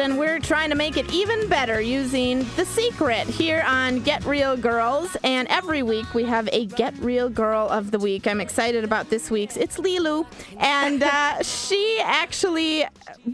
and we're trying to make it even better using The Secret here on Get Real Girls. And every week we have a Get Real Girl of the Week. I'm excited about this week's. It's Lilou, and she actually,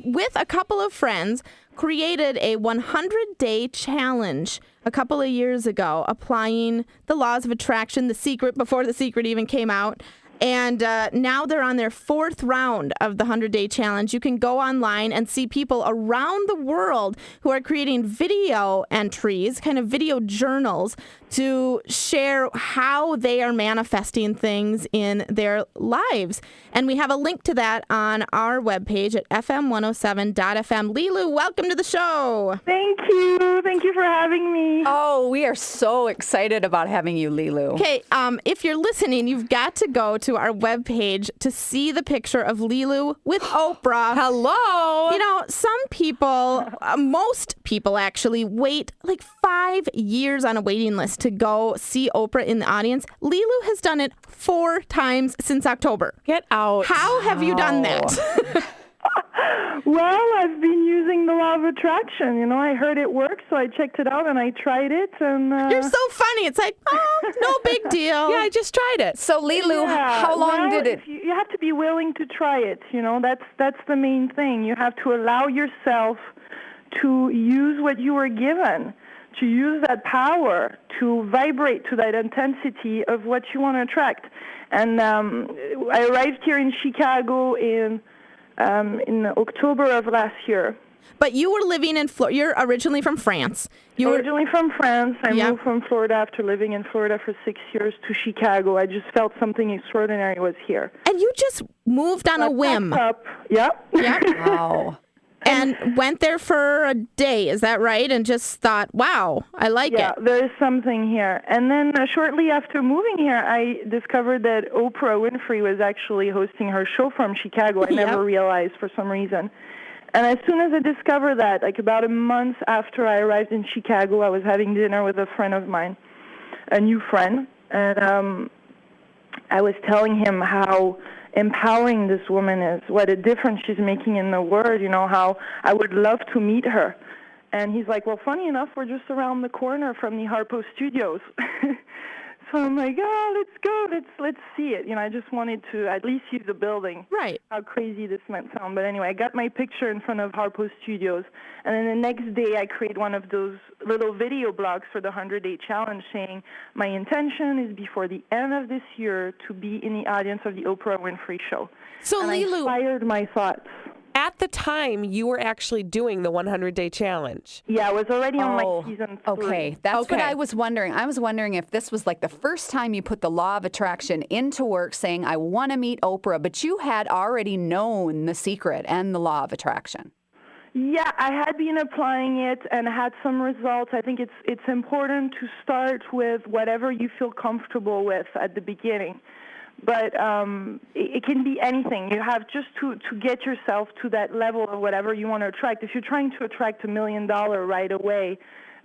with a couple of friends, created a 100-day challenge a couple of years ago, applying the laws of attraction, The Secret, before The Secret even came out. And now they're on their fourth round of the 100-day challenge. You can go online and see people around the world who are creating video entries, kind of video journals, to share how they are manifesting things in their lives. And we have a link to that on our webpage at fm107.fm. Lilou, welcome to the show. Thank you. Thank you for having me. Oh, we are so excited about having you, Lilou. Okay, if you're listening, you've got to go to our webpage to see the picture of Lilou with Oprah. Hello. You know, some people, most people actually, wait like 5 years on a waiting list to go see Oprah in the audience. Lilou has done it 4 times since October. Get out. How have you done that? Well, I've been using the law of attraction. You know, I heard it worked, so I checked it out and I tried it. And You're so funny. It's like, oh, no big deal. Yeah, I just tried it. So, Lilou, yeah, how long well, did it? You have to be willing to try it. You know, that's the main thing. You have to allow yourself to use what you were given, to use that power, to vibrate to that intensity of what you want to attract. And I arrived here in Chicago in October of last year. But you were living in Florida. You're originally from France. Originally from France. I Yep. moved from Florida after living in Florida for 6 years to Chicago. I just felt something extraordinary was here. And you just moved on a whim. Yep. Yep. Wow. And went there for a day, is that right? And just thought, wow, I like Yeah, it. there is something here. And then shortly after moving here, I discovered that Oprah Winfrey was actually hosting her show from Chicago. I never realized for some reason. And as soon as I discovered that, like about a month after I arrived in Chicago, I was having dinner with a friend of mine, a new friend, and I was telling him how empowering this woman is, what a difference she's making in the world, you know, how I would love to meet her. And he's like, well, funny enough, we're just around the corner from the Harpo Studios. So I'm like, oh, let's go, let's see it. You know, I just wanted to at least see the building. Right. How crazy this might sound. But anyway, I got my picture in front of Harpo Studios. And then the next day, I create one of those little video blogs for the 100-day challenge saying, my intention is before the end of this year to be in the audience of the Oprah Winfrey Show. So, and Lilou, I inspired my thoughts. At the time, you were actually doing the 100-day challenge. Yeah, I was already on my season 3. Okay, that's what I was wondering. I was wondering if this was like the first time you put the law of attraction into work saying, I want to meet Oprah, but you had already known The Secret and the law of attraction. Yeah, I had been applying it and had some results. I think it's important to start with whatever you feel comfortable with at the beginning. But it can be anything. You have just to get yourself to that level of whatever you want to attract. If you're trying to attract $1 million right away,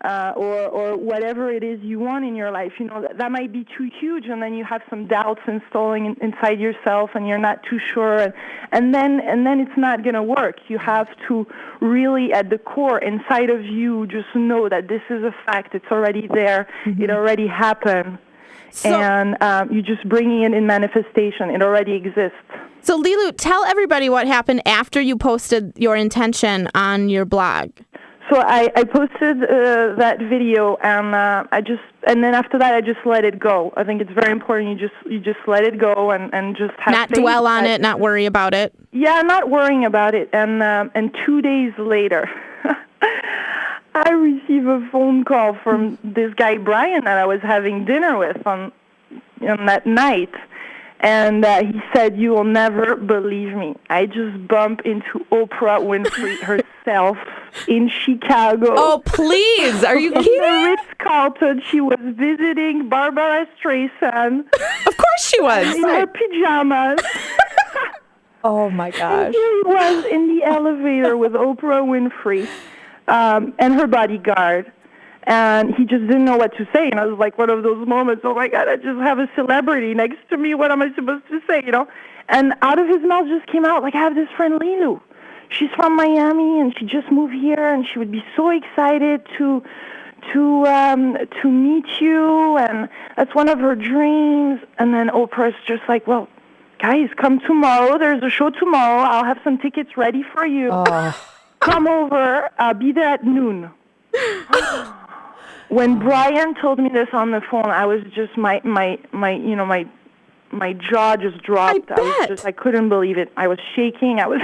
or whatever it is you want in your life, you know, that might be too huge, and then you have some doubts installing inside yourself, and you're not too sure, and then it's not going to work. You have to really, at the core, inside of you, just know that this is a fact. It's already there. Mm-hmm. It already happened. And you're just bringing it in manifestation. It already exists. So, Lilou, tell everybody what happened after you posted your intention on your blog. So I posted that video, and then after that I just let it go. I think it's very important. You just let it go and just have not faith dwell on it, not worry about it. Yeah, not worrying about it. And 2 days later, I received a phone call from this guy Brian that I was having dinner with on that night. And he said, you will never believe me. I just bumped into Oprah Winfrey herself in Chicago. Oh, please. Are you kidding? The Ritz-Carlton. She was visiting Barbara Streisand. Of course she was. In her pajamas. Oh, my And gosh. here he was in the elevator with Oprah Winfrey and her bodyguard. And he just didn't know what to say. And I was like one of those moments, oh, my God, I just have a celebrity next to me. What am I supposed to say, you know? And out of his mouth just came out, like, I have this friend, Lilou. she's from Miami and she just moved here and she would be so excited to meet you, and that's one of her dreams. And then Oprah's just like, well, guys, come tomorrow. There's a show tomorrow. I'll have some tickets ready for you. Come over. I'll be there at noon. When Brian told me this on the phone, I was just my jaw just dropped. I couldn't believe it. I was shaking. I was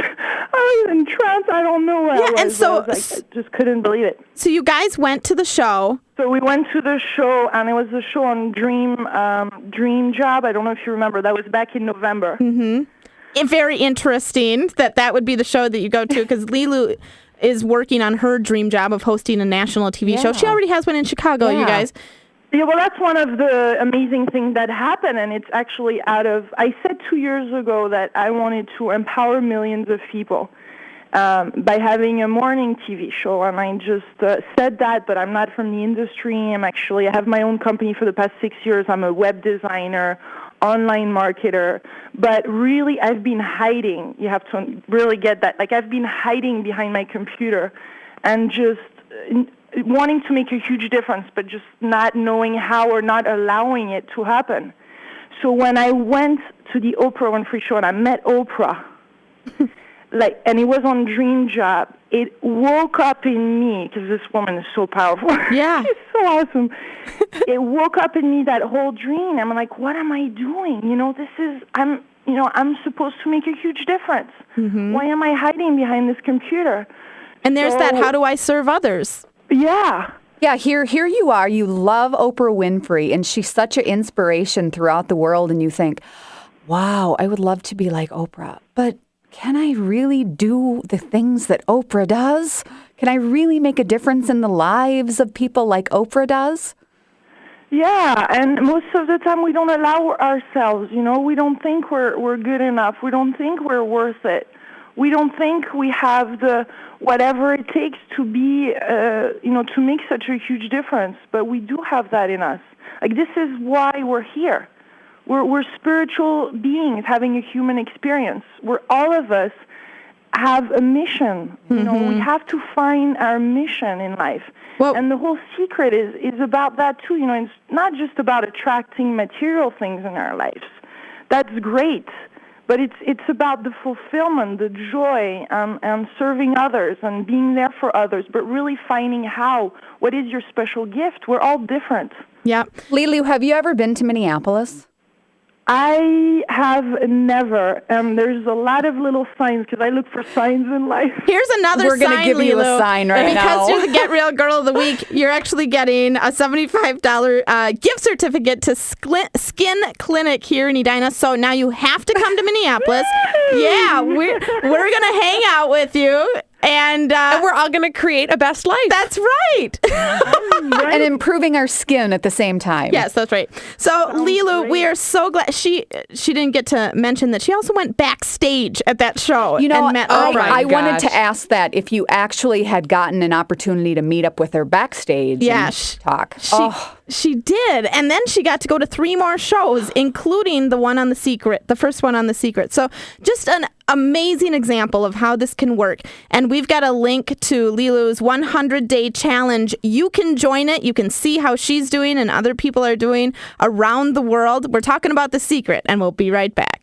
in trance. I don't know what I was. And so I just couldn't believe it. So you guys went to the show. So we went to the show, and it was the show on Dream Job. I don't know if you remember. That was back in November. Mm-hmm. And very interesting that would be the show that you go to, because Lilou is working on her dream job of hosting a national TV show. She already has one in Chicago, you guys. Yeah, well, that's one of the amazing things that happened, and it's actually I said 2 years ago that I wanted to empower millions of people by having a morning TV show, and I just said that, but I'm not from the industry. I have my own company for the past 6 years. I'm a web designer, online marketer, but really I've been hiding. You have to really get that. Like, I've been hiding behind my computer and just wanting to make a huge difference, but just not knowing how or not allowing it to happen. So when I went to the Oprah Winfrey Show and I met Oprah, and it was on Dream Job, it woke up in me, because this woman is so powerful. Yeah. She's so awesome. It woke up in me, that whole dream. I'm like, what am I doing? I'm supposed to make a huge difference. Mm-hmm. Why am I hiding behind this computer? And there's that, how do I serve others? Yeah. Yeah, here you are. You love Oprah Winfrey, and she's such an inspiration throughout the world, and you think, wow, I would love to be like Oprah. But can I really do the things that Oprah does? Can I really make a difference in the lives of people like Oprah does? Yeah, and most of the time we don't allow ourselves, we don't think we're good enough. We don't think we're worth it. We don't think we have the whatever it takes to be, to make such a huge difference. But we do have that in us. Like, this is why we're here. We're spiritual beings having a human experience. All of us have a mission. Mm-hmm. We have to find our mission in life. Well, and the whole secret is about that too. It's not just about attracting material things in our lives. That's great. But it's about the fulfillment, the joy, and serving others and being there for others, but really finding what is your special gift. We're all different. Yeah. Lilou, have you ever been to Minneapolis? I have never. There's a lot of little signs, because I look for signs in life. Here's another sign, We're going to give you a sign right now. Because you're the Get Real Girl of the Week, you're actually getting a $75 gift certificate to Skin Clinic here in Edina. So now you have to come to Minneapolis. Yeah, we're going to hang out with you. And we're all going to create a best life. That's right. And improving our skin at the same time. Yes, that's right. So, Lilou, we are so glad. She didn't get to mention that she also went backstage at that show and met Oprah. I wanted to ask that if you actually had gotten an opportunity to meet up with her backstage and talk. She did. And then she got to go to 3 more shows, including the one on The Secret, the first one on The Secret. So just an amazing example of how this can work. And we've got a link to Lilou's 100-day challenge. You can join it. You can see how she's doing and other people are doing around the world. We're talking about The Secret, and we'll be right back.